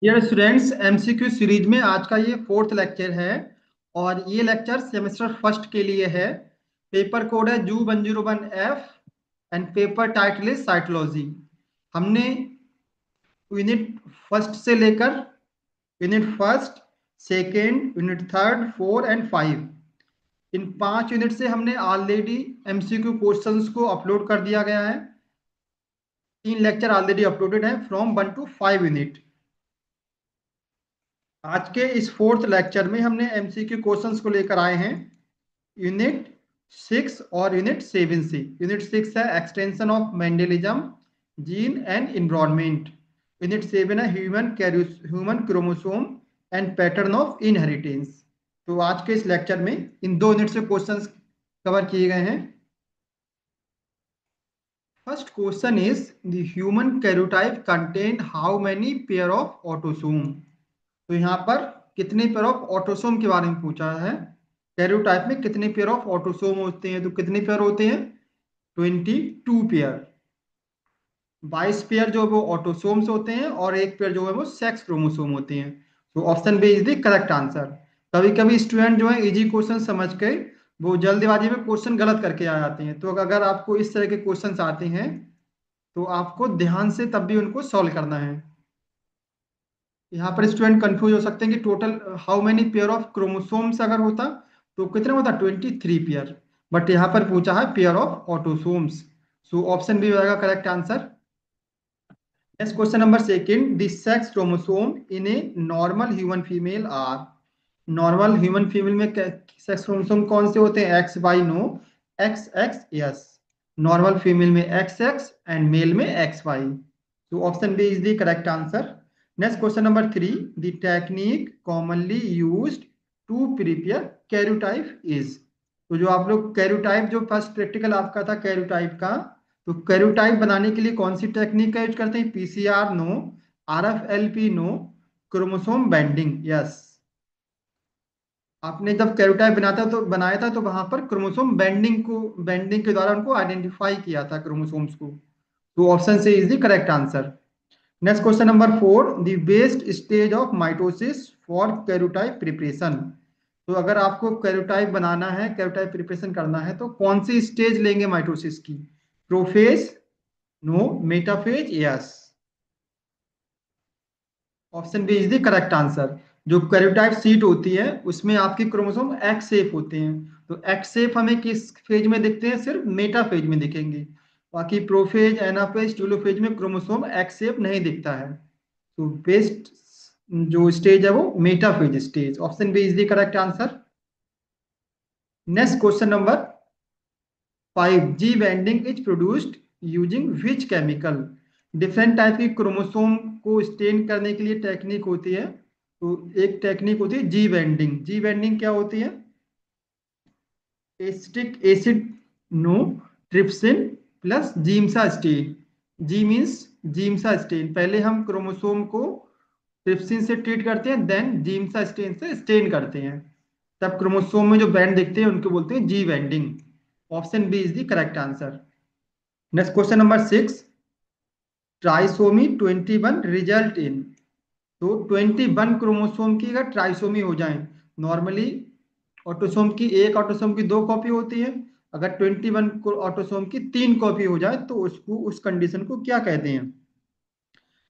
Dear students, MCQ series में आज का ये फोर्थ लेक्चर है और ये लेक्चर सेमेस्टर फर्स्ट के लिए है। पेपर कोड है जू 101F and paper title is psychology. हमने यूनिट फर्स्ट से लेकर unit first, second, unit third, four and five, in 5 unit से हमने ऑलरेडी एमसीक्यू क्वेश्चंस को अपलोड कर दिया गया है। 3 लेक्चर ऑलरेडी अपलोडेड है फ्रॉम 1 to 5 यूनिट। आज के इस फोर्थ लेक्चर में हमने एमसीक्यू क्वेश्चंस को लेकर आए हैं यूनिट 6 और यूनिट 7 से। यूनिट 6 है extension of Mendelism, gene and environment. Unit 7 है human chromosome and pattern of inheritance. तो आज के इस लेक्चर में इन 2 यूनिट से क्वेश्चंस कवर किए गए हैं। First question is the human karyotype contain how many pair of autosome. तो यहाँ पर कितने पेयर ऑफ ऑटोसोम के बारे में पूछा है। कैरियोटाइप में कितने पेयर ऑफ ऑटोसोम होते हैं, तो कितने पेयर होते हैं? 22 पेयर। 22 पेयर जो वो ऑटोसोम्स होते हैं और एक पेयर जो है वो सेक्स क्रोमोसोम होते हैं। तो option B is the correct answer. कभी कभी स्टूडेंट जो है इजी क्वेश्चन समझ के वो जल्दबाजी में क्वेश्चन गलत करके आ जाते हैं। तो अगर आपको इस तरह के क्वेश्चन आते हैं तो आपको ध्यान से तब भी उनको सॉल्व करना है। यहाँ पर स्टूडेंट कंफ्यूज हो सकते हैं कि total how many pair of chromosomes अगर होता तो कितना होता, 23 पेयर। बट यहाँ पर पूछा है pair of autosomes. So option B होगा correct answer. Next question number second, the sex chromosome in a normal human female are. Normal human female में सेक्स क्रोमोसोम कौन से होते हैं? X Y no, X X yes. Normal female में X X and male में X Y. तो option B is the correct answer. Next question number three, the technique commonly used to prepare कैरोटाइप is. तो जो आप लोग कैरोटाइप, जो first practical आपका था कैरोटाइप का, तो कैरोटाइप बनाने के लिए कौन सी टेक्निक का यूज करते हैं? PCR no, RFLP no, chromosome banding yes. आपने जब कैरोटाइप बनाया था तो वहां पर क्रोमोसोम बेंडिंग के द्वारा उनको आइडेंटिफाई किया था क्रोमोसोम्स को। तो option C is the correct answer. Next question number four, the best stage of mitosis for karyotype preparation. तो अगर आपको कैरोटाइप बनाना है, कैरोटाइप प्रिपरेशन करना है, तो कौन सी स्टेज लेंगे माइटोसिस की? Prophase no, metaphase yes. Option B is the correct answer. जो कैरोटाइप सीट होती है उसमें आपकी क्रोमोसोम एक्स शेप होते हैं। तो एक्स शेप हमें किस फेज में दिखते हैं? सिर्फ मेटा फेज में दिखेंगे। बाकी प्रोफेज, एनाफेज, टेलोफेज में क्रोमोसोम एक्स शेप नहीं दिखता है। तो बेस्ट जो स्टेज है वो metaphase stage. Option B is the correct answer. Next question number five, G banding is produced using which chemical. Different type की क्रोमोसोम को स्टेन करने के लिए टेक्निक होती है। तो एक टेक्निक होती है जी बेंडिंग। जी बेंडिंग क्या होती है? Acetic acid no, trypsin plus Giemsa stain. G means Giemsa stain. पहले हम क्रोमोसोम को ट्रिप्सिन से ट्रीट करते हैं, देन जीमसा स्टेन से स्टेन करते हैं। तब क्रोमोसोम में जो बैंड दिखते हैं उनको बोलते हैं G banding. Option B is the correct answer. Next question number six, trisomy 21 result in. तो 21 क्रोमोसोम की अगर ट्राइसोमी हो जाए, नॉर्मली ऑटोसोम की एक ऑटोसोम की 2 कॉपी होती है। अगर 21 ऑटोसोम की 3 कॉपी हो जाए तो उसको, उस कंडीशन को क्या कहते हैं?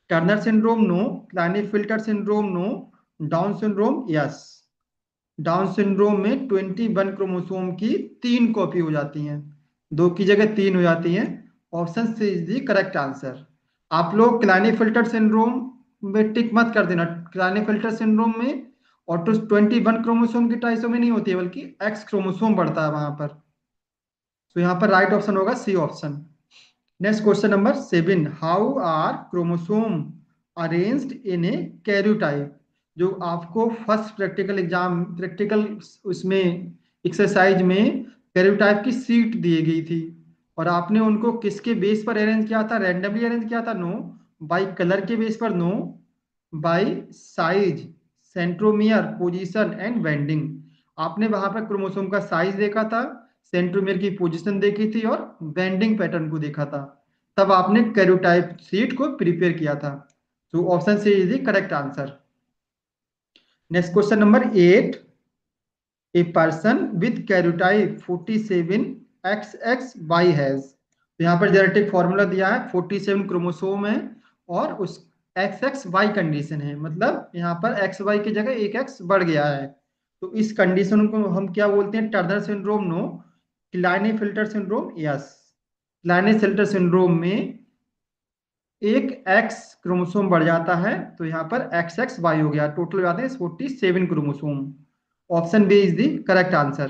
Turner syndrome no, Klinefelter syndrome no, Down syndrome yes. Down syndrome में 21 क्रोमोसोम की 3 कॉपी हो जाती हैं, 2 की जगह 3 हो जाती हैं। Option C is the correct answer. आप लोग क्लाइनेफिल्टर सिंड्रोम में टिक मत कर देना। क्लाइनेफिल्टर सिंड्रोम में ऑटो 21 क्रोमोसोम की ट्राइसोमी नहीं होती है, बल्कि एक्स क्रोमोसोम बढ़ता है वहां पर। तो यहाँ पर राइट ऑप्शन होगा C option. Next question number seven, how are chromosome arranged in a karyotype. जो आपको फर्स्ट प्रैक्टिकल उसमें एक्सरसाइज में कैरियोटाइप की सीट दी गई थी, और आपने उनको किसके बेस पर अरेंज किया था? रैंडमली अरेंज किया था? नो। बाय कलर के बेस पर? No. By size, centromere, position and banding. आपने वहां पर क्रोमोसोम का साइज देखा था, सेंट्रोमियर की पोजीशन देखी थी और बेंडिंग पैटर्न को देखा था। तब आपने कैरोटाइप सीट को प्रिपेयर किया था। So option C is the correct answer. Next question number 8. A person with karyotype 47XXY has, तो यहाँ पर जेनेटिक फॉर्मूला दिया है, 47 क्रोमोसोम है और उस XXY कंडीशन है, मतलब यहाँ पर XY की जगह एक X बढ़ गया है। तो इस कंडीशन को हम क्या बोलते हैं? Turner syndrome no, Klinefelter syndrome yes. Klinefelter syndrome में एक X क्रोमोसोम बढ़ जाता है, तो यहाँ पर XXY हो गया, टोटल हो जाते हैं 47 chromosome. Option B is the correct answer.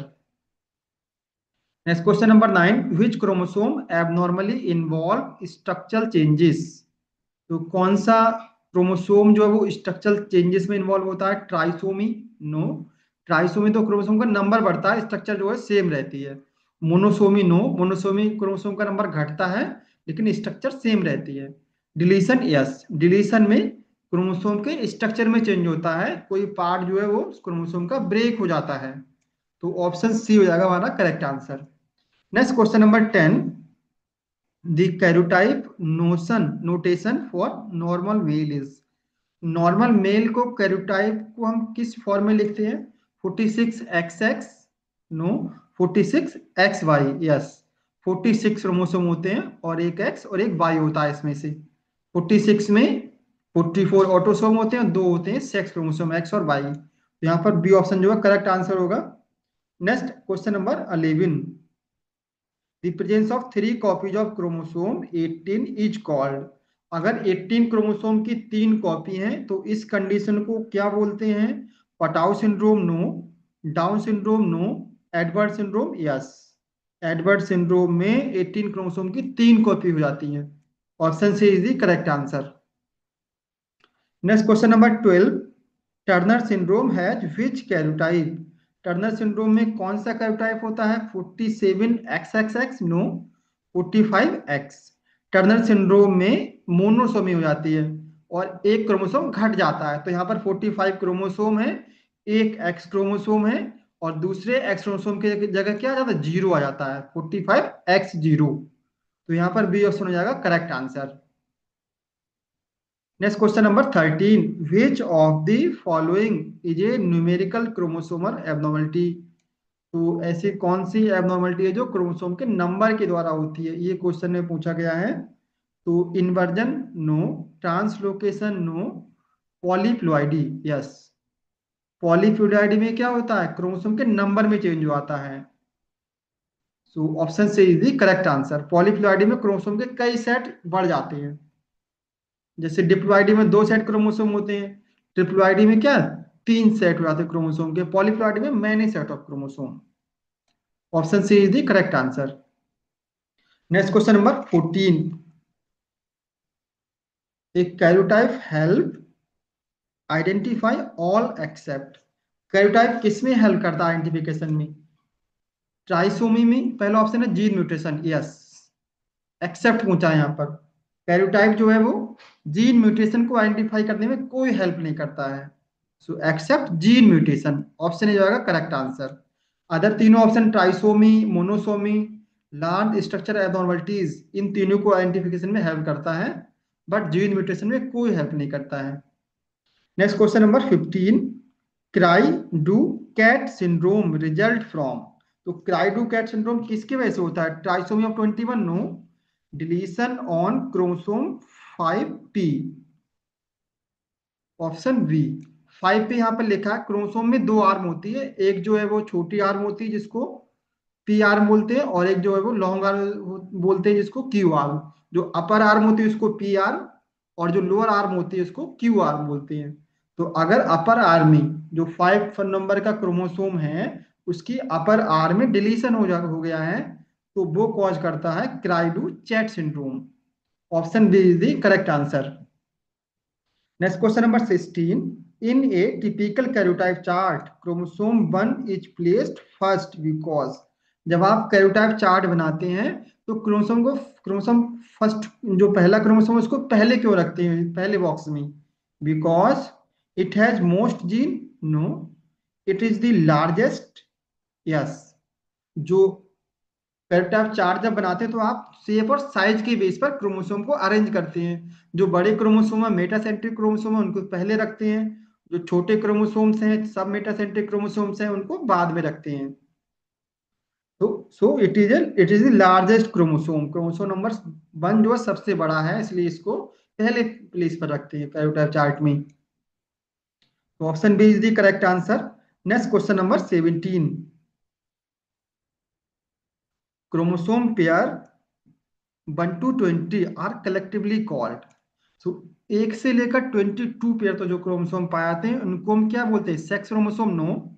Next question number 9, which chromosome abnormally involve structural changes? तो कौन सा क्रोमोसोम जो है वो स्ट्रक्चरल चेंजेस में इन्वॉल्व होता है? ट्राइसोमी नो, ट्राइसोमी तो क्रोमोसोम का नंबर बढ़ता है, स्ट्रक्चर जो है सेम रहती है। मोनोसोमी नो, मोनोसोमी क्रोमोसोम का नंबर घटता है लेकिन स्ट्रक्चर सेम रहती है। डिलीशन यस, डिलीशन में क्रोमोसोम के स्ट्रक्चर में चेंज होता है, कोई पार्ट जो है वो क्रोमोसोम का ब्रेक हो जाता है। तो ऑप्शन सी हो जाएगा हमारा correct answer. Next question number 10, the karyotype notation for normal male is. Normal male को कैरोटाइप को हम किस फॉर्म में लिखते हैं? 46XX no, 46XY yes. 46 chromosome होते हैं और एक X और एक Y होता है इसमें से। 46 में 44 ऑटोसोम होते हैं, दो होते हैं सेक्स क्रोमोसोम X और Y। तो यहाँ पर बी ऑप्शन जो है करेक्ट आंसर होगा। Next question number 11, the presence of 3 copies of chromosome 18 is called। अगर 18 क्रोमोसोम की 3 कॉपी हैं तो इस कंडीशन को क्या बोलते हैं? Patau syndrome no, Down syndrome no, Edward syndrome yes. Edward syndrome में 18 क्रोमोसोम की 3 कॉपी हो जाती हैं। Option C is the correct answer. Next question number 12, Turner syndrome has which karyotype? Turner syndrome में कौन सा कैरोटाइप होता है? 47XXX no, 45X। Turner syndrome में मोनोसोमी हो जाती है और एक क्रोमोसोम घट जाता है, तो यहाँ पर 45 क्रोमोसोम है, एक X क्रोमोसोम है और दूसरे X क्रोमोसोम की जगह क्या आ जाता है? 0 आ जाता है, 45X0। तो यहाँ पर बी ऑप्शन हो जाएगा correct answer. Next question number 13, which of the following is a numerical chromosomal abnormality? तो ऐसी कौन सी एबनॉर्मलिटी है जो क्रोमोसोम के नंबर के द्वारा होती है? ये क्वेश्चन में पूछा गया है। तो inversion no, translocation no, polyploidy yes. Polyploidy में क्या होता है? क्रोमोसोम के नंबर में चेंज हो आता है। सो ऑप्शन से is the correct answer. Polyploidy में क्रोमोसोम के कई सेट बढ़ जाते हैं, जैसे डिप्लॉइडी में 2 सेट क्रोमोसोम होते हैं, ट्रिप्लॉइडी में क्या 3 सेट हो जाते हैं क्रोमोसोम के, पॉलीप्लॉइडी में many set of chromosome. Option C is the correct answer. Next question number 14, एक karyotype help identify all except. Karyotype किस में हेल्प करता है आइडेंटिफिकेशन में? ट्राइसोमी में, पहला ऑप्शन है जीन म्यूटेशन यस। एक्सेप्ट पूछा है यहाँ पर। कैरोटाइप जो है वो जीन म्यूटेशन को आइडेंटिफाई करने में कोई हेल्प नहीं करता है, so except gene mutation, option A जाएगा करेक्ट आंसर। अदर तीनों option trisomy, monosomy, large structure abnormalities, इन तीनों को आइडेंटिफिकेशन में हेल्प करता है बट जीन म्यूटेशन में कोई हेल्प नहीं करता है। Next question number 15, cri du chat syndrome result from. तो क्राई डू कैट सिंड्रोम किसकी वजह से होता है? Trisomy of 21 no, deletion on chromosome 5p, option B. 5p यहाँ पर लिखा है, क्रोमोसोम में 2 आर्म होती है, एक जो है वो छोटी आर्म होती है जिसको पी आर्म बोलते हैं और एक जो है वो लॉन्ग आर्म बोलते हैं जिसको क्यू आर्म। जो अपर आर्म होती है उसको पी आर्म और जो लोअर आर्म होती है उसको क्यू आर्म बोलते हैं। तो अगर अपर आर्म में जो 5 नंबर का क्रोमोसोम है उसकी अपर आर्म में डिलीशन हो गया है, तो वो कॉज करता है cri du chat syndrome. Option B is the correct answer. Next question number 16, in a typical karyotype chart chromosome 1 is placed first because. जब आप कैरोटाइप चार्ट बनाते हैं तो क्रोमोसोम फर्स्ट, जो पहला क्रोमोसोम उसको पहले क्यों रखते हैं पहले बॉक्स में? Because it has most gene no, it is the largest yes. जो पैराग्राफ चार्ट जब बनाते हैं तो आप शेप और साइज के बेस पर क्रोमोसोम को अरेंज करते हैं। जो बड़े क्रोमोसोम है, मेटासेंट्रिक क्रोमोसोम है, उनको पहले रखते हैं। जो छोटे क्रोमोसोम्स हैं, सब मेटासेंट्रिक क्रोमोसोम्स हैं, उनको बाद में रखते हैं। तो it is the largest chromosome. Chromosome number 1 जो है सबसे बड़ा है, इसलिए इसको पहले प्लेस पर रखते हैं पैराग्राफ चार्ट में। तो option B is the correct answer. Next question number 17। Chromosome pair 1 to 20 are collectively called. So 1 से लेकर 22 पेयर तो जो क्रोमोसोम पाए जाते हैं उनको हम क्या बोलते हैं? Sex chromosome no,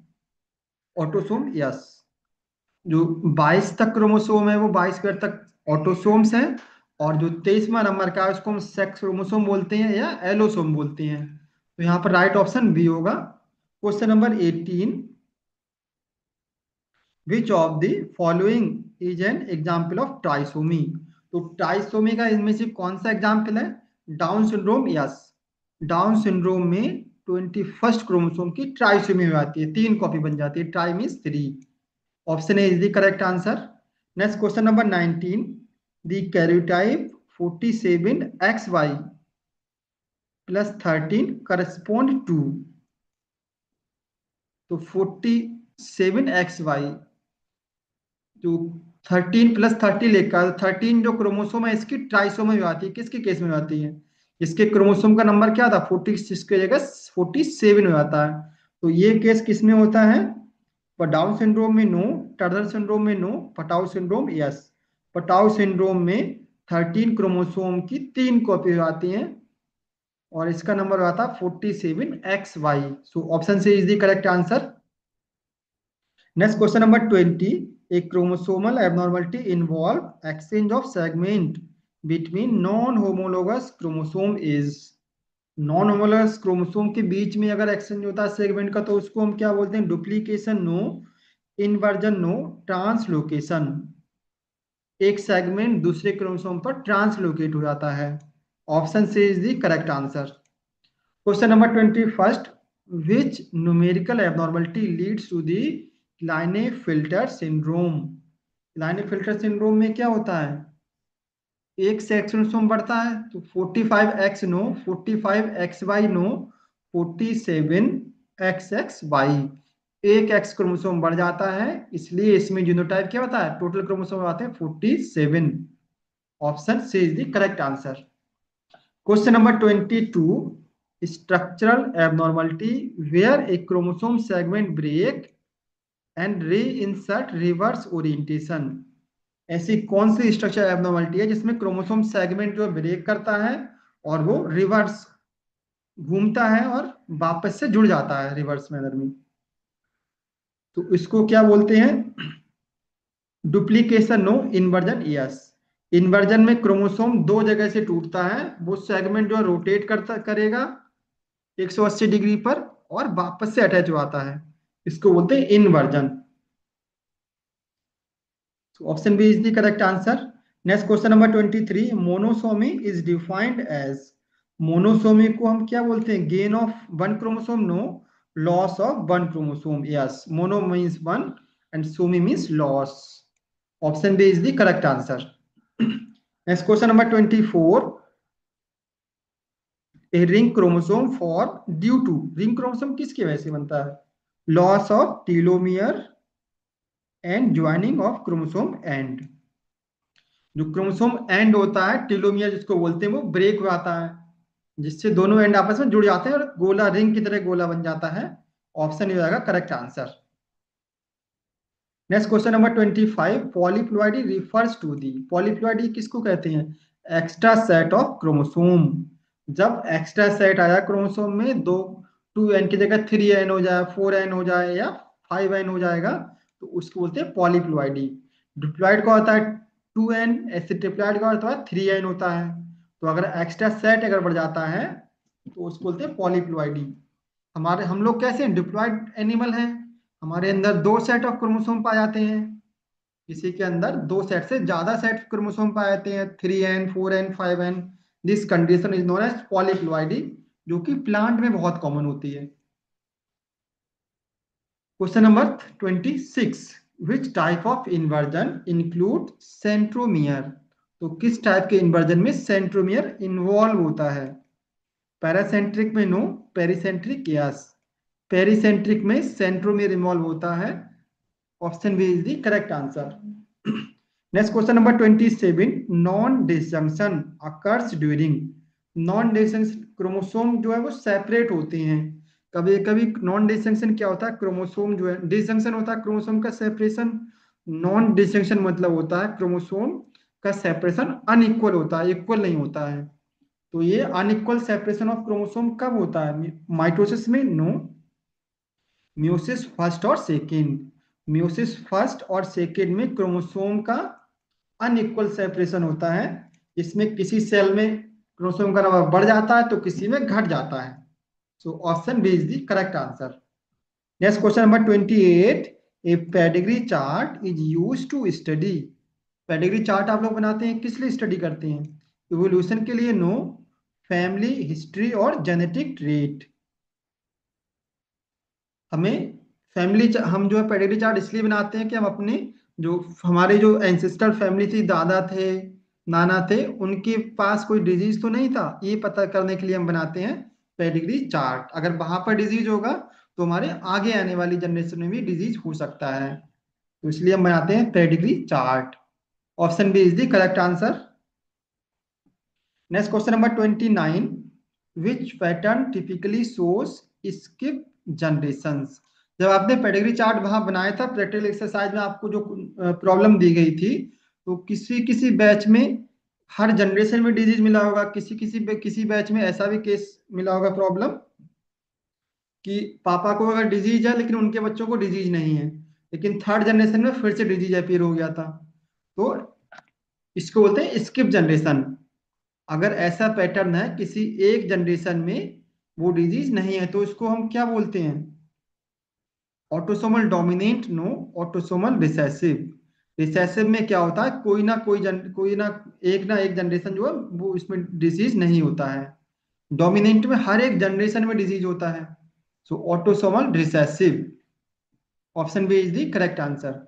autosome yes. जो 22 तक क्रोमोसोम है वो 22 पेयर तक ऑटोसोम्स हैं, और जो 23वां नंबर का है उसको हम सेक्स क्रोमोसोम बोलते हैं या एलोसोम बोलते हैं। तो यहाँ पर राइट ऑप्शन बी होगा। Question number 18। Which of the following is an example of trisomy. तो ट्राइसोमी का इनमें से कौन सा एग्जाम्पल है? Down syndrome yes. Down syndrome में 21st क्रोमोसोम की ट्राइसोमी हो जाती है, 3 कॉपी बन जाती है। Tri means 3। Option A is the correct answer. Next question number 19। The karyotype 47XY plus 13 correspond to. तो 47XY जो 13 प्लस 30 लेकर 13 जो क्रोमोसोम है इसकी ट्राइसोमी में आती है। किसके केस में आती है? इसके क्रोमोसोम का नंबर क्या था? 46 की जगह 47 हो जाता है। तो ये केस किस में होता है? पर डाउन सिंड्रोम में नो, टर्नर सिंड्रोम में no, Patau syndrome yes. Patau syndrome में 13 क्रोमोसोम की 3 कॉपी हो जाती हैं, और इसका नंबर आता है 47XY। So option C is the correct answer. Next question number 20। A chromosomal abnormality involve exchange of segment between non-homologous chromosome is। Non homologous chromosome के बीच में अगर एक्सचेंज होता है सेगमेंट का तो उसको हम क्या बोलते हैं? Duplication no, inversion no, translocation. एक सेगमेंट दूसरे क्रोमोसोम पर ट्रांसलोकेट हो जाता है। Option C is the correct answer. Question number 21। Which numerical abnormality leads to the Klinefelter syndrome. Klinefelter syndrome में क्या होता है? एक सेक्स क्रोमोसोम बढ़ता है तो 45X no, 45XY no, 47XXY। एक एक्स क्रोमोसोम बढ़ जाता है, इसलिए इसमें जीनोटाइप क्या होता है? टोटल क्रोमोसोम आते हैं 47। Option C is the correct answer. Question number 22। Structural abnormality where a chromosome segment break and reinsert reverse orientation. ऐसी कौन सी स्ट्रक्चर एबनॉर्मलिटी है जिसमें क्रोमोसोम सेगमेंट जो ब्रेक करता है और वो रिवर्स घूमता है और वापस से जुड़ जाता है रिवर्स मैनर में? तो इसको क्या बोलते हैं? Duplication no, inversion yes. Inversion में क्रोमोसोम 2 जगह से टूटता है, वो सेगमेंट जो रोटेट करता करेगा 180 डिग्री पर और वापस से अटैच हो आता है, इसको बोलते हैं inversion. Option B is the correct answer. Next question number 23। Monosomy is defined as. Monosomy को हम क्या बोलते हैं? Gain of 1 chromosome no, loss of 1 chromosome yes. Mono means 1 and somy means loss. Option B is the correct answer. Next question number 24। A ring chromosome for due to. Ring chromosome किसकी वजह से बनता है? Loss of telomere and joining of chromosome and. जो chromosome and होता है, telomere जिसको बोलते हैं, वो ब्रेक हो जाता है, जिससे दोनों एंड आपस में जुड़ जाते हैं और गोला, रिंग की तरह गोला बन जाता है। ऑप्शन हो जाएगा correct answer. Next question number 25। Polyploidy refers to the. Polyploidy किसको कहते हैं? Extra set of chromosome. जब एक्स्ट्रा सेट आया क्रोमोसोम में, दो 2n की जगह 3n हो जाए, 4n हो जाए या 5n हो जाएगा, तो उसको बोलते हैं पॉलीप्लॉइडी। डिप्लॉइड का होता है 2n, ऐसे ट्रिप्लॉइड का होता है 3n होता है। तो अगर एक्स्ट्रा सेट अगर बढ़ जाता है तो उसको बोलते हैं पॉलीप्लॉइडी। हम लोग कैसे डिप्लॉइड एनिमल हैं, हमारे अंदर 2 सेट ऑफ क्रोमोसोम पाए जाते हैं। किसी के अंदर 2 सेट से ज्यादा सेट क्रोमोसोम पाए जाते हैं, 3n, 4n, 5n। This condition is known as polyploidy, जो कि प्लांट में बहुत कॉमन होती है। Question number 26। Which type of inversion include centromere, तो किस टाइप के इन्वर्जन में सेंट्रोमियर इन्वॉल्व होता है? पैरासेंट्रिक में नो, पेरिसेंट्रिक यस। पेरिसेंट्रिक में सेंट्रोमियर इन्वॉल्व होता है। Option B is the correct answer. Next question number 27, non disjunction occurs during, non disjunction chromosome जो है वो सेपरेट होते हैं। कभी कभी नॉन डिसजंक्शन क्या होता है, क्रोमोसोम जो है, डिसजंक्शन होता है क्रोमोसोम का सेपरेशन, नॉन डिसजंक्शन मतलब होता है क्रोमोसोम का सेपरेशन अनइक्वल होता है, इक्वल नहीं होता है। तो ये अनइक्वल सेपरेशन ऑफ क्रोमोसोम कब होता है? माइटोसिस में नो, म्यूसिस फर्स्ट और सेकेंड, म्यूसिस फर्स्ट और सेकेंड में क्रोमोसोम का अनइक्वल सेपरेशन होता है। इसमें किसी सेल में क्रोमोसोम का नंबर बढ़ जाता है तो किसी में घट जाता है। So option B is the correct answer. Next question number 28, a pedigree chart is used to study, pedigree chart आप लोग बनाते हैं किस लिए स्टडी करते हैं? इवोल्यूशन के लिए नो, फैमिली हिस्ट्री और जेनेटिक ट्रेट। हमें फैमिली हम जो है पेडिग्री चार्ट इसलिए बनाते हैं कि हम अपने जो हमारे जो एंसेस्टर फैमिली थी, दादा थे, नाना थे, उनके पास कोई डिजीज तो नहीं था, ये पता करने के लिए हम बनाते हैं पेडिग्री चार्ट। अगर वहां पर डिजीज होगा तो हमारे आगे आने वाली जनरेशन में भी डिजीज हो सकता है, तो इसलिए हम बनाते हैं pedigree chart. Option B is the correct answer. Next question number 29, which pattern typically shows skip generations, जब आपने पेडिग्री चार्ट वहां बनाया था प्रैक्टिकल एक्सरसाइज में, आपको जो प्रॉब्लम दी गई थी, तो किसी किसी बैच में हर जनरेशन में डिजीज मिला होगा, किसी बैच में ऐसा भी केस मिला होगा प्रॉब्लम कि पापा को अगर डिजीज है लेकिन उनके बच्चों को डिजीज नहीं है, लेकिन थर्ड जनरेशन में फिर से डिजीज अपीयर हो गया था, तो इसको बोलते हैं स्किप जनरेशन। अगर ऐसा पैटर्न है किसी एक जनरेशन में वो डिजीज नहीं है तो इसको हम क्या बोलते हैं? Autosomal dominant no, autosomal recessive. Recessive में क्या होता है, कोई ना एक जनरेशन जो है वो इसमें डिजीज नहीं होता है। डोमिनेंट में हर एक जनरेशन में डिजीज होता है। So autosomal recessive, option B is the correct answer.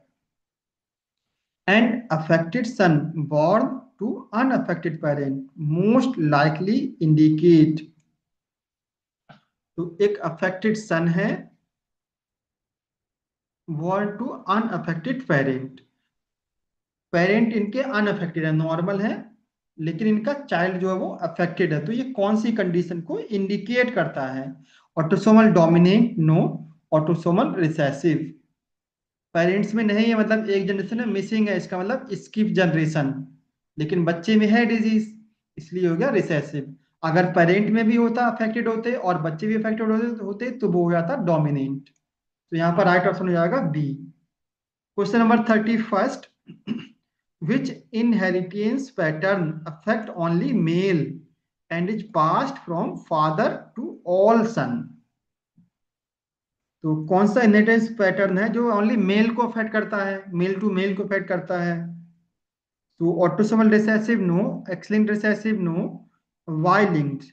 And affected son born to unaffected parent most likely indicate, तो एक अफेक्टेड सन है born to unaffected parent, parent इनके अनअफेक्टेड है, नॉर्मल है, लेकिन इनका चाइल्ड जो है वो अफेक्टेड है, तो ये कौन सी कंडीशन को इंडिकेट करता है? Autosomal dominant no, autosomal recessive. Parents में नहीं है मतलब एक जनरेशन में मिसिंग है, इसका मतलब स्किप जनरेशन, लेकिन बच्चे में है डिजीज, इसलिए हो गया रिसेसिव। अगर पेरेंट में भी होता अफेक्टेड होते और बच्चे भी अफेक्टेड होते तो वो हो जाता डोमिनेंट। तो यहाँ पर राइट ऑप्शन हो जाएगा B. Question number 31, which inheritance pattern affect only male and is passed from father to all son, तो कौन सा इनहेरिटेंस पैटर्न है जो ओनली मेल को अफेक्ट करता है, मेल टू मेल को अफेक्ट करता है? तो autosomal recessive no, X linked recessive no, Y linked.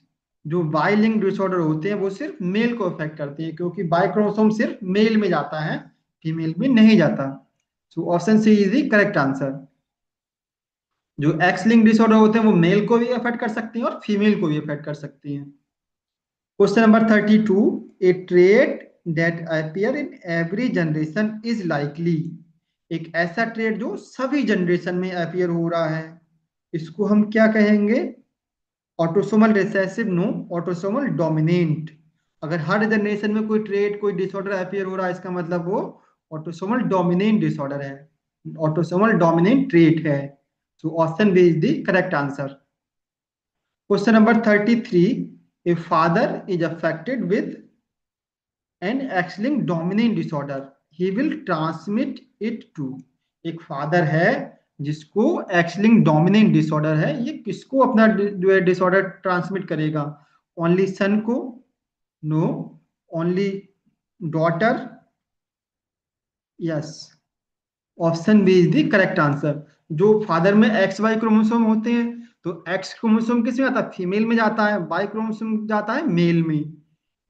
जो वाई लिंक्ड डिसऑर्डर होते हैं वो सिर्फ मेल को अफेक्ट करते हैं क्योंकि बाय क्रोमोसोम सिर्फ मेल में जाता है, फीमेल में नहीं जाता। So option C is the correct answer. जो एक्स लिंक्ड डिसऑर्डर होते हैं वो मेल को भी अफेक्ट कर सकती हैं और फीमेल को भी अफेक्ट कर सकती हैं। Question number 32, A trait that appear in every generation is likely, एक ऐसा ट्रेट जो सभी जनरेशन में अपीयर हो रहा है, इसको हम क्या कहेंगे? Autosomal recessive no, autosomal dominant. अगर हर जनरेशन में कोई ट्रेट कोई डिसऑर्डर अपीयर हो रहा है इसका मतलब वो ऑटोसोमल डोमिनेंट डिसऑर्डर है, ऑटोसोमल डोमिनेंट ट्रेट है। So option B is the correct answer. Question number 33, a father is affected with an X linked dominant disorder, he will transmit it to, एक father है जिसको एक्स-लिंक्ड डोमिनेंट डिसऑर्डर है, ये किसको अपना जो है डिसऑर्डर ट्रांसमिट करेगा? ओनली सन को no, only daughter yes. Option B is the correct answer. जो फादर में एक्स वाई क्रोमोसोम होते हैं तो एक्स क्रोमोसोम किस में आता है, फीमेल में जाता है, वाई क्रोमोसोम जाता है मेल में,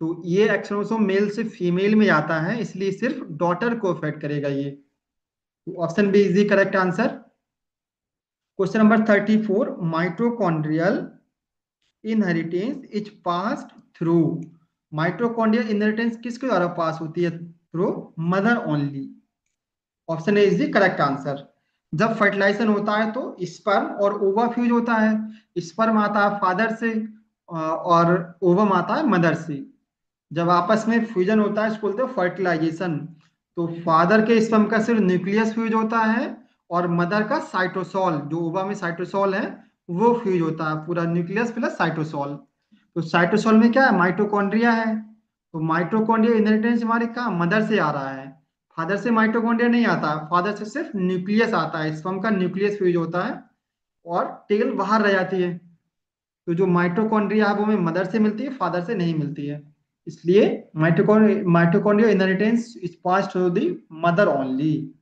तो ये एक्स क्रोमोसोम मेल से फीमेल में जाता है, इसलिए सिर्फ डॉटर को अफेक्ट करेगा ये। Option B is the correct answer. Question number 34, mitochondrial inheritance is passed through. Mitochondrial inheritance किसके द्वारा पास होती है? Through mother only. Option A is the correct answer. जब फर्टिलाइजेशन होता है तो स्पर्म और ओवा फ्यूज होता है। स्पर्म आता है फादर से और ओवम आता है मदर से। जब आपस में फ्यूजन होता है इसको बोलते हैं फर्टिलाइजेशन। तो फादर के स्पर्म का सिर्फ न्यूक्लियस फ्यूज होता है और मदर का साइटोसॉल, जो ओवा में साइटोसॉल है वो फ्यूज होता है, पूरा न्यूक्लियस प्लस साइटोसॉल। तो साइटोसॉल में क्या है? माइटोकॉन्ड्रिया है। तो माइटोकॉन्ड्रिया इनहेरिटेंस हमारे कहाँ? मदर से आ रहा है। फादर से माइटोकॉन्ड्रिया नहीं आता, फादर से सिर्फ न्यूक्लियस आता है, स्पर्म का न्यूक्लियस फ्यूज होता है और टेल बाहर रह जाती है। तो जो माइटोकॉन्ड्रिया है वो हमें मदर से मिलती है, फादर से नहीं मिलती है। इसलिए mitochondria inheritance is passed through the mother only.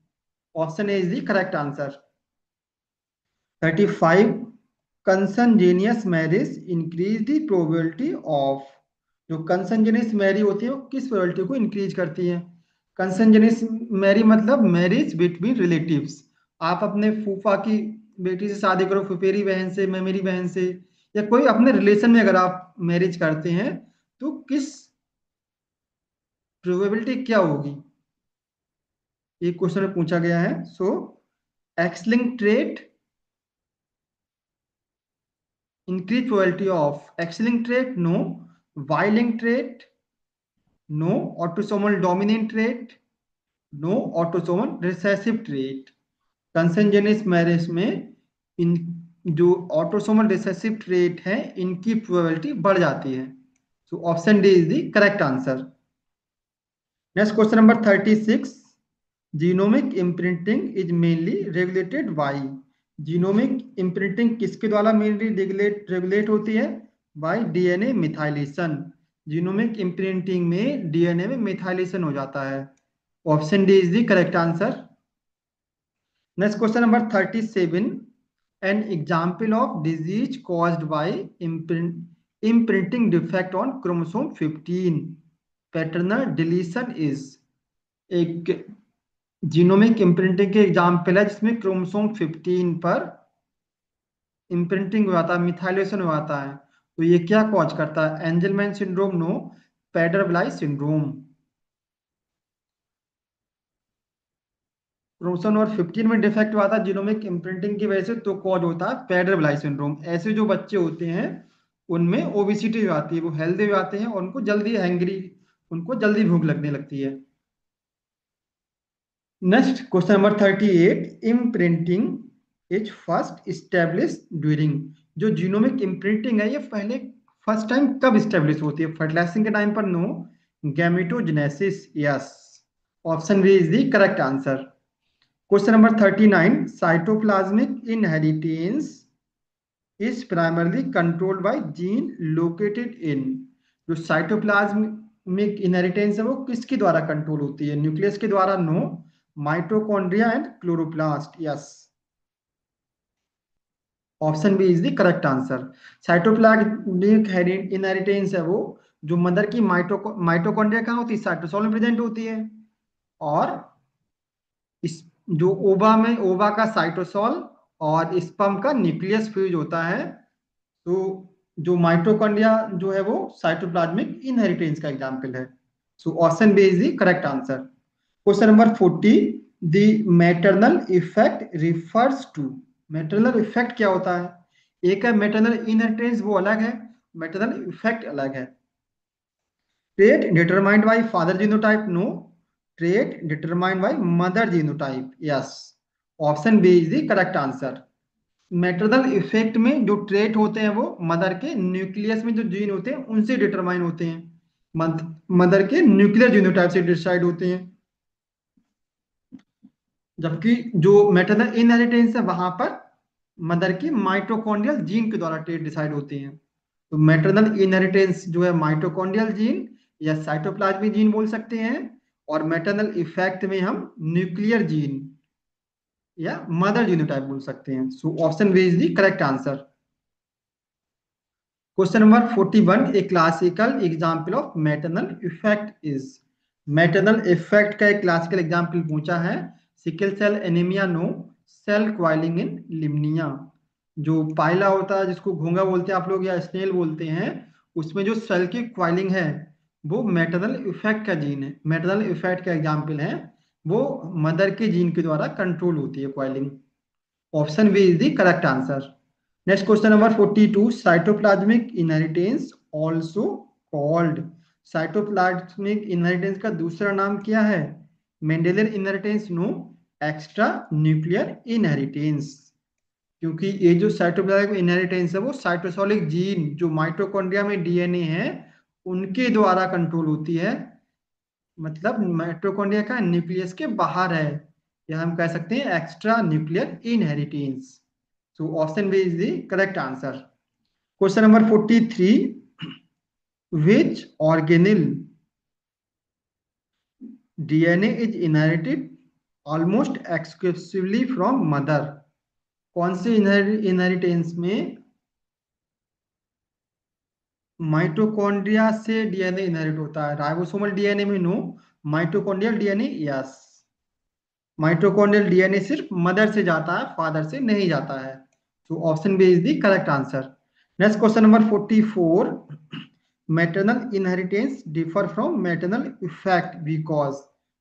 Option A is the correct answer. 35, consanguineous marriage increase the probability of. जो कंसंजेनियस मैरी होती है वो किस प्रोबेबिलिटी को इंक्रीज करती है? कंसंजेनियस मैरी मतलब मैरिज बिटवीन रिलेटिव्स। आप अपने फूफा की बेटी से शादी करो, फुफेरी बहन से, मेरी बहन से, या कोई अपने रिलेशन में अगर आप मैरिज करते हैं तो किस प्रोबेबिलिटी क्या होगी? एक क्वेश्चन में पूछा गया है। So X linked trait increase probability of X-linked trait, no. Y-linked trait, no. Autosomal dominant trait, no. Autosomal recessive trait। Consanguineous marriage में इन जो ऑटोसोमल रिसेसिव ट्रेट है इनकी प्रोबेबिलिटी बढ़ जाती है। So option D is the correct answer. Next question number 36, genomic imprinting is mainly regulated by. Genomic imprinting किसके द्वारा मेनली रेगुलेट होती है? Bye DNA methylation. Genomic imprinting में डीएनए में मिथाइलेशन हो जाता है। Option D is the correct answer. Next question number 37, N example of disease caused by imprinting defect on chromosome 15 paternal deletion is. एक genomic imprinting के example है जिसमें chromosome 15 पर इम्प्रिंटिंग हो जाता है, मिथाइलेशन हो जाता है। तो ये क्या कॉज करता है? Angelman syndrome, no. Prader Willi syndrome. Chromosome number 15 में डिफेक्ट हुआ था जीनोमिक इम्प्रिंटिंग की वजह से, तो कॉज होता है पैडरवलाई सिंड्रोम। ऐसे जो बच्चे होते हैं उनमें ओबिसिटी हो जाती है, वो हेल्दी हो जाते हैं और उनको जल्दी हैंग्री, उनको जल्दी भूख लगने लगती है। Next question number 38, imprinting is first establish during. जो जीनोमिक इम्प्रिंटिंग है ये पहले फर्स्ट टाइम कब स्टेब्लिश होती है? फर्टिलाइजेशन के टाइम पर, no. Gametogenesis, yes. Option B is the correct answer. Question number 39, cytoplasmic inheritance is primarily controlled by gene located in. जो साइटोप्लाज्मिक इनहेरिटेंस है वो किसके द्वारा कंट्रोल होती है? न्यूक्लियस के द्वारा, no. Mitochondria and chloroplast, yes. Option B is the correct answer. Cytoplasmic inheritance है वो जो मदर की माइटोकॉन्ड्रिया कहाँ होती है? साइटोसोल में प्रेजेंट होती है। और इस जो ओवा में ओवा का साइटोसॉल और स्पर्म का न्यूक्लियस फ्यूज होता है। तो जो माइटोकॉन्ड्रिया जो है वो साइटोप्लाज्मिक इनहेरिटेंस का एग्जांपल है। So option B is the correct answer. Question number 40, the maternal effect refers to. Maternal effect क्या होता है? एक है मैटरनल इनहेरिटेंस, वो अलग है, मैटरनल इफेक्ट अलग है। Trait determined by father genotype, no. Trait determined by mother genotype, yes. Option B is the correct answer. Maternal effect में जो ट्रेट होते हैं वो मदर के न्यूक्लियस में जो जीन होते हैं उनसे डिटरमाइन होते हैं, मदर के न्यूक्लियर जीनोटाइप से डिसाइड होते हैं। जबकि जो मैटरनल इनहेरिटेंस है वहां पर मदर की माइटोकॉन्ड्रियल जीन के द्वारा ट्रेट डिसाइड होते हैं। तो मैटरनल इनहेरिटेंस जो है माइटोकॉन्ड्रियल जीन या साइटोप्लाज्मिक जीन बोल सकते हैं, और मैटरनल इफेक्ट में हम न्यूक्लियर जीन या मदर जीनोटाइप बोल सकते हैं। So option B is the correct answer. Question number 41, a classical example of maternal effect is. Maternal effect का एक क्लासिकल एग्जाम्पल पूछा है। Sickle cell anaemia no, shell coiling in Limnaea. जो Pila होता है जिसको घोंगा बोलते हैं आप लोग या स्नेल बोलते हैं, उसमें जो सेल की क्वाइलिंग है वो मैटरनल इफेक्ट का जीन है, मैटरनल इफेक्ट का एग्जाम्पल है, वो मदर के जीन के द्वारा कंट्रोल होती है coiling. Option B is the correct answer. Next question number 42, cytoplasmic inheritance also called. Cytoplasmic inheritance का दूसरा नाम क्या है? Mendelian inheritance no, extra nuclear inheritance. क्योंकि ये जो साइटोप्लाज्मिक इनहेरिटेंस है वो साइटोसोलिक जीन जो माइटोकॉन्ड्रिया में डीएनए है उनके द्वारा कंट्रोल होती है, मतलब माइटोकॉन्ड्रिया का न्यूक्लियस के बाहर है, या हम कह सकते हैं extra nuclear inheritance. So option B is the correct answer. Question number 43, which organelle DNA is inherited almost exclusively from mother? कौन से इनहेरिटेंस में माइटोकॉन्ड्रिया से डीएनए इनहेरिट होता है? राइबोसोमल डीएनए में no, mitochondrial DNA yes. Mitochondrial DNA सिर्फ mother से जाता है, फादर से नहीं जाता है। तो option B is the correct answer. Next question number 44, maternal inheritance differ from maternal effect because.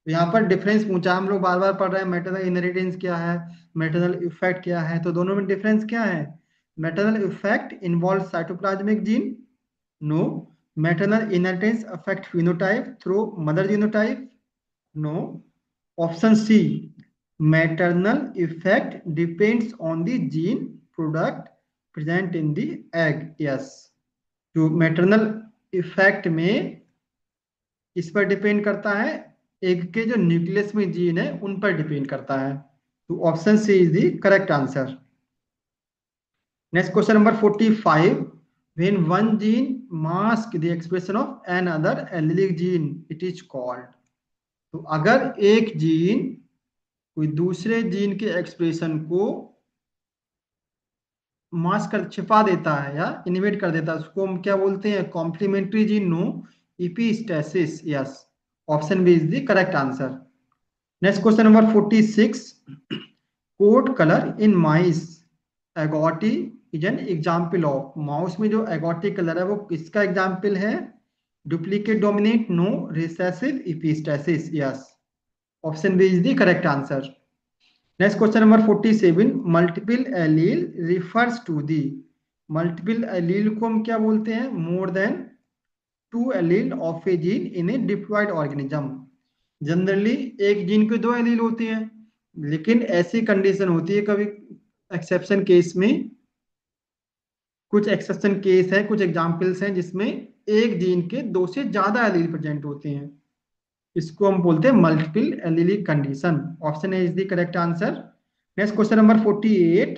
यहाँ पर डिफरेंस पूछा, हम लोग बार बार पढ़ रहे हैं मैटरनल इनहेरिटेंस क्या है, मैटरनल इफेक्ट क्या है, तो दोनों में डिफरेंस क्या है? Maternal effect involve cytoplasmic gene, no. Maternal inheritance affect phenotype through mother genotype, no. Option C, maternal effect depends on the gene product present in the egg, yes. जो maternal effect में इस पर depend करता है, egg के जो nucleus में gene है उन पर डिपेंड करता है। तो option C is the correct answer. Next question number 45, when one gene mask the expression of another allelic gene it is called. तो अगर एक जीन कोई दूसरे जीन के एक्सप्रेशन को मास्क कर छिपा देता है या इनहिबिट कर देता है, उसको हम क्या बोलते हैं? Complementary gene, no. Epistasis, yes. Option B is the correct answer. Next question number 46, coat colour in mice agouti is an example of. Mouse में जो एगोटी कलर है वो किसका एग्जाम्पल है? Duplicate dominate, no. Recessive epistasis, yes. Option B is the correct answer. Next question number 47, multiple allele refers to the. Multiple allele को हम क्या बोलते हैं? More than two allele of a gene in a diploid organism. Generally एक gene के दो allele होते हैं, लेकिन ऐसी कंडीशन होती है कभी एक्सेप्शन केस में, कुछ एक्सेप्शन केस है, कुछ एग्जांपल्स हैं जिसमें एक जीन के दो से ज्यादा एलील प्रेजेंट होते हैं, इसको हम बोलते हैं multiple allelic condition. Option A is the correct answer. Next question number 48,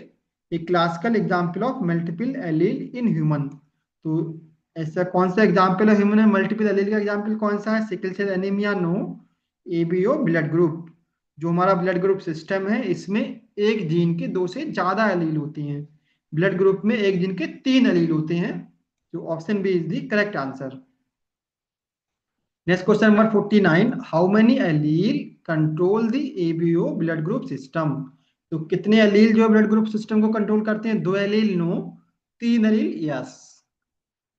A classical example of multiple allele in human. तो ऐसा कौन सा एग्जांपल है ह्यूमन में मल्टीपल एलील का? एग्जांपल कौन सा है? Sickle cell anaemia, no. ABO blood group. जो हमारा ब्लड ग्रुप सिस्टम है इसमें एक जीन के दो से ज्यादा एलील होती हैं, ब्लड ग्रुप में एक जीन के 3 एलील होते हैं। तो option B is the correct answer. Next question number 49, how many allele control the ABO blood group system. तो कितने एलील जो ब्लड ग्रुप सिस्टम को कंट्रोल करते हैं? 2 allele, no. 3 allele, yes.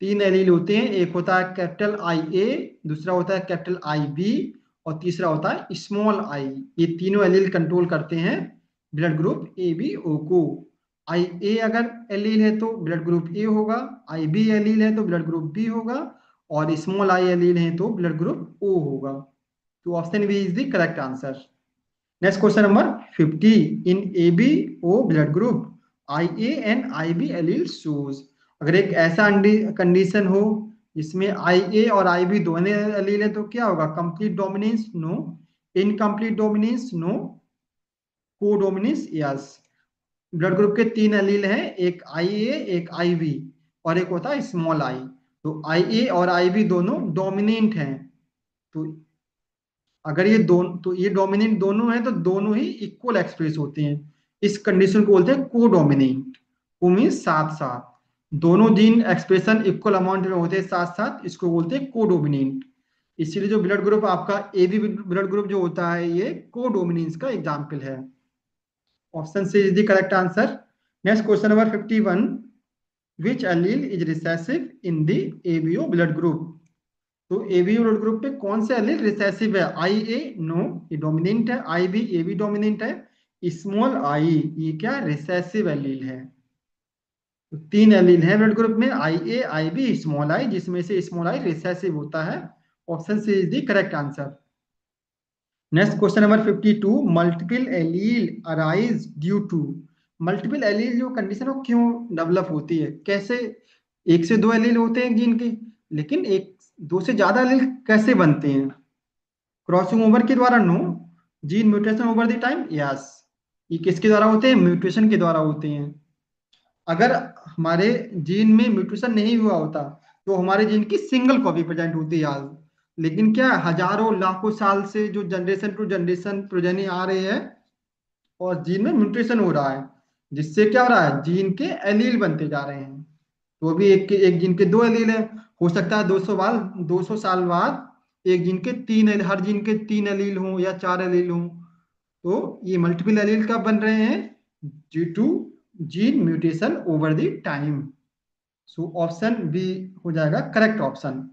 3 allele होते हैं, एक होता है कैपिटल आई ए, दूसरा होता है कैपिटल आई बी, और तीसरा होता है स्मॉल आई। ये तीनों एलील कंट्रोल करते हैं blood group A B O को। आई ए अगर एलील है तो ब्लड ग्रुप ए होगा, आई बी एलील है तो ब्लड ग्रुप बी होगा, और स्मॉल आई एलील है तो ब्लड ग्रुप ओ होगा। तो option B is the correct answer. Next question number 50, in A B O blood group I A and I B allele shows. अगर एक ऐसा condition हो जिसमें आई ए और आई बी दोनों एलील है तो क्या होगा? Complete dominance, no. Incomplete dominance, no. Codominance, yes. Blood group के 3 एलील हैं, एक आई ए, एक आई बी, और एक होता है स्मॉल आई। तो आई ए और आई बी दोनों डोमिनेंट हैं, तो अगर ये दोनों, तो ये डोमिनेंट दोनों हैं तो दोनों ही इक्वल एक्सप्रेस होते हैं। इस कंडीशन को बोलते हैं को डोमिनेंट। को मीन्स साथ साथ, दोनों जीन एक्सप्रेशन इक्वल अमाउंट में होते हैं साथ साथ, इसको बोलते हैं को डोमिनेंट। इसीलिए जो ब्लड ग्रुप आपका ए बी ब्लड ग्रुप जो होता है ये कोडोमिनेंस का एग्जाम्पल है। Option C is the correct answer. Next question number 51, which allele is recessive in the ABO blood group. तो एबीओ ब्लड ग्रुप पे कौन से एलील रिसेसिव है? आई ए नो, ये डोमिनेंट है। आई बी, ए बी डोमिनेंट है। स्मॉल आई, ये क्या रिसेसिव एलील है। तो तीन एलील है ब्लड ग्रुप में, आई ए, आई बी, स्मॉल आई, जिसमें से स्मॉल आई रिसेसिव होता है। Option C is the correct answer. Next question number 52, multiple allele arise due to. Multiple allele जो कंडीशन है वो क्यों डेवलप होती है, कैसे? एक से दो एलील होते हैं जीन के, लेकिन एक दो से ज्यादा एलील कैसे बनते हैं? क्रॉसिंग ओवर के द्वारा? नो। Gene mutation over the time? Yes. ये किसके द्वारा होते हैं? म्यूटेशन के द्वारा होते हैं। अगर हमारे जीन में म्यूटेशन नहीं हुआ होता तो हमारे जीन की सिंगल कॉपी प्रेजेंट होती है आज। लेकिन क्या हजारों लाखों साल से जो जनरेशन टू जनरेशन प्रोजेनी आ रहे हैं और जीन में म्यूटेशन हो रहा है, जिससे क्या हो रहा है? जीन के एलील बनते जा रहे हैं। तो अभी एक जीन के दो एलील है, हो सकता है 200 साल बाद एक जीन के हर जीन के तीन एलील हों या चार एलील हों। तो ये मल्टीपल एलील कब बन रहे हैं? Due to gene mutation over the time. So option B हो जाएगा करेक्ट ऑप्शन।